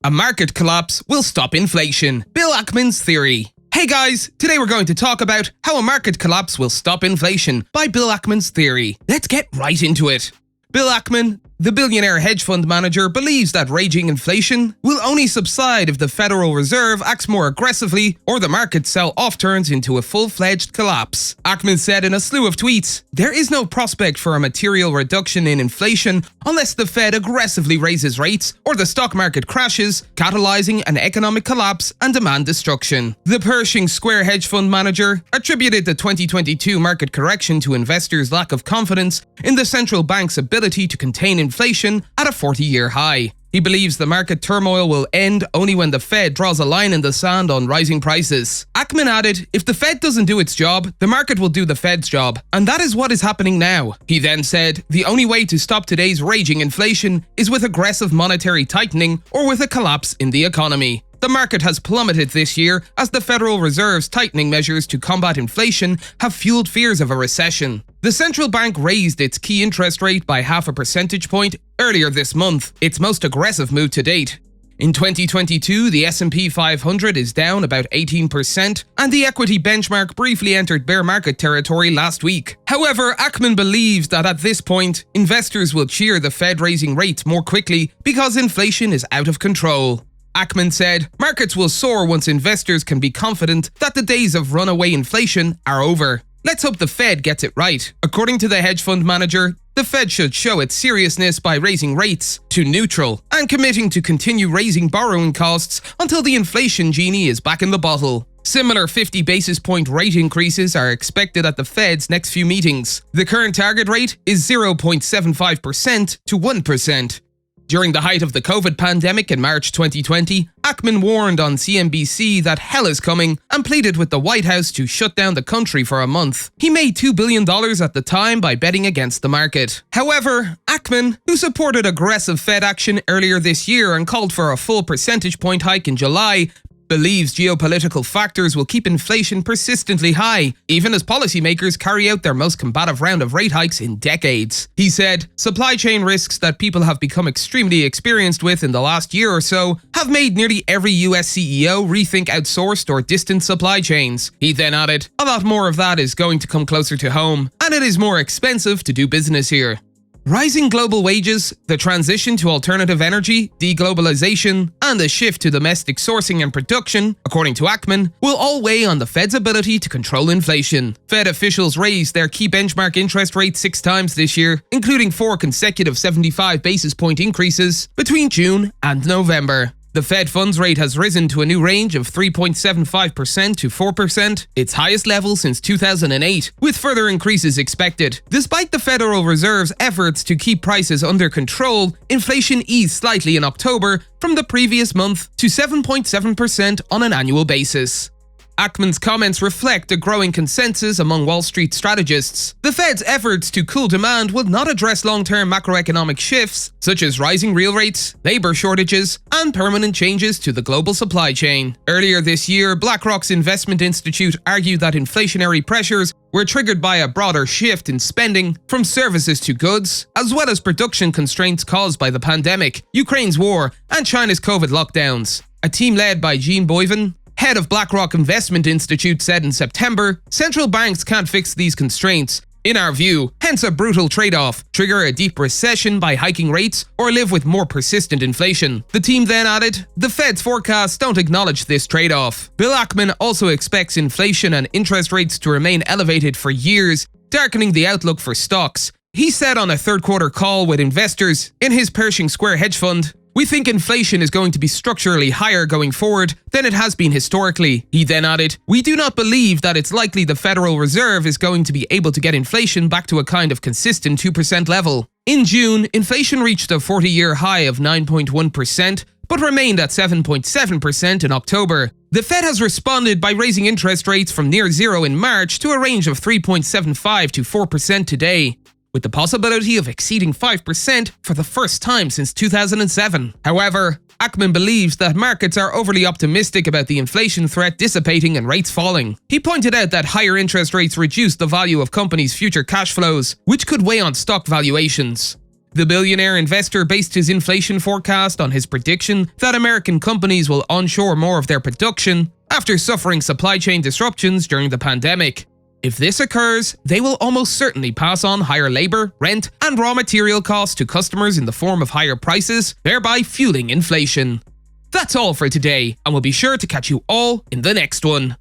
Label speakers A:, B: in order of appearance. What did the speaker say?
A: A market collapse will stop inflation. Bill Ackman's theory. Hey guys, today we're going to talk about how a market collapse will stop inflation by Bill Ackman's theory. Let's get right into it. Bill Ackman, the billionaire hedge fund manager, believes that raging inflation will only subside if the Federal Reserve acts more aggressively or the market sell-off turns into a full-fledged collapse. Ackman said in a slew of tweets, "There is no prospect for a material reduction in inflation unless the Fed aggressively raises rates or the stock market crashes, catalyzing an economic collapse and demand destruction." The Pershing Square hedge fund manager attributed the 2022 market correction to investors' lack of confidence in the central bank's ability to contain inflation at a 40-year high. He believes the market turmoil will end only when the Fed draws a line in the sand on rising prices. Ackman added, "If the Fed doesn't do its job, the market will do the Fed's job, and that is what is happening now." He then said, "The only way to stop today's raging inflation is with aggressive monetary tightening or with a collapse in the economy." The market has plummeted this year as the Federal Reserve's tightening measures to combat inflation have fueled fears of a recession. The central bank raised its key interest rate by 0.5 percentage point earlier this month, its most aggressive move to date. In 2022, the S&P 500 is down about 18%, and the equity benchmark briefly entered bear market territory last week. However, Ackman believes that at this point, investors will cheer the Fed raising rates more quickly because inflation is out of control. Ackman said, "Markets will soar once investors can be confident that the days of runaway inflation are over. Let's hope the Fed gets it right." According to the hedge fund manager, the Fed should show its seriousness by raising rates to neutral and committing to continue raising borrowing costs until the inflation genie is back in the bottle. Similar 50 basis point rate increases are expected at the Fed's next few meetings. The current target rate is 0.75% to 1%. During the height of the COVID pandemic in March 2020, Ackman warned on CNBC that hell is coming and pleaded with the White House to shut down the country for a month. He made $2 billion at the time by betting against the market. However, Ackman, who supported aggressive Fed action earlier this year and called for a full percentage point hike in July, believes geopolitical factors will keep inflation persistently high, even as policymakers carry out their most combative round of rate hikes in decades. He said, "Supply chain risks that people have become extremely experienced with in the last year or so have made nearly every US CEO rethink outsourced or distant supply chains." He then added, "A lot more of that is going to come closer to home, and it is more expensive to do business here." Rising global wages, the transition to alternative energy, deglobalization, and the shift to domestic sourcing and production, according to Ackman, will all weigh on the Fed's ability to control inflation. Fed officials raised their key benchmark interest rate 6 times this year, including 4 consecutive 75 basis point increases between June and November. The Fed funds rate has risen to a new range of 3.75% to 4%, its highest level since 2008, with further increases expected. Despite the Federal Reserve's efforts to keep prices under control, inflation eased slightly in October from the previous month to 7.7% on an annual basis. Ackman's comments reflect a growing consensus among Wall Street strategists. The Fed's efforts to cool demand will not address long-term macroeconomic shifts, such as rising real rates, labor shortages, and permanent changes to the global supply chain. Earlier this year, BlackRock's investment institute argued that inflationary pressures were triggered by a broader shift in spending from services to goods, as well as production constraints caused by the pandemic, Ukraine's war, and China's COVID lockdowns. A team led by Jean Boivin, head of BlackRock Investment Institute, said in September, "Central banks can't fix these constraints, in our view, hence a brutal trade-off, trigger a deep recession by hiking rates or live with more persistent inflation." The team then added, "The Fed's forecasts don't acknowledge this trade-off." Bill Ackman also expects inflation and interest rates to remain elevated for years, darkening the outlook for stocks. He said on a third-quarter call with investors in his Pershing Square hedge fund, "We think inflation is going to be structurally higher going forward than it has been historically." He then added, "We do not believe that it's likely the Federal Reserve is going to be able to get inflation back to a kind of consistent 2% level." In June, inflation reached a 40-year high of 9.1%, but remained at 7.7% in October. The Fed has responded by raising interest rates from near zero in March to a range of 3.75 to 4% today, with the possibility of exceeding 5% for the first time since 2007. However, Ackman believes that markets are overly optimistic about the inflation threat dissipating and rates falling. He pointed out that higher interest rates reduce the value of companies' future cash flows, which could weigh on stock valuations. The billionaire investor based his inflation forecast on his prediction that American companies will onshore more of their production after suffering supply chain disruptions during the pandemic. If this occurs, they will almost certainly pass on higher labor, rent, and raw material costs to customers in the form of higher prices, thereby fueling inflation. That's all for today, and we'll be sure to catch you all in the next one.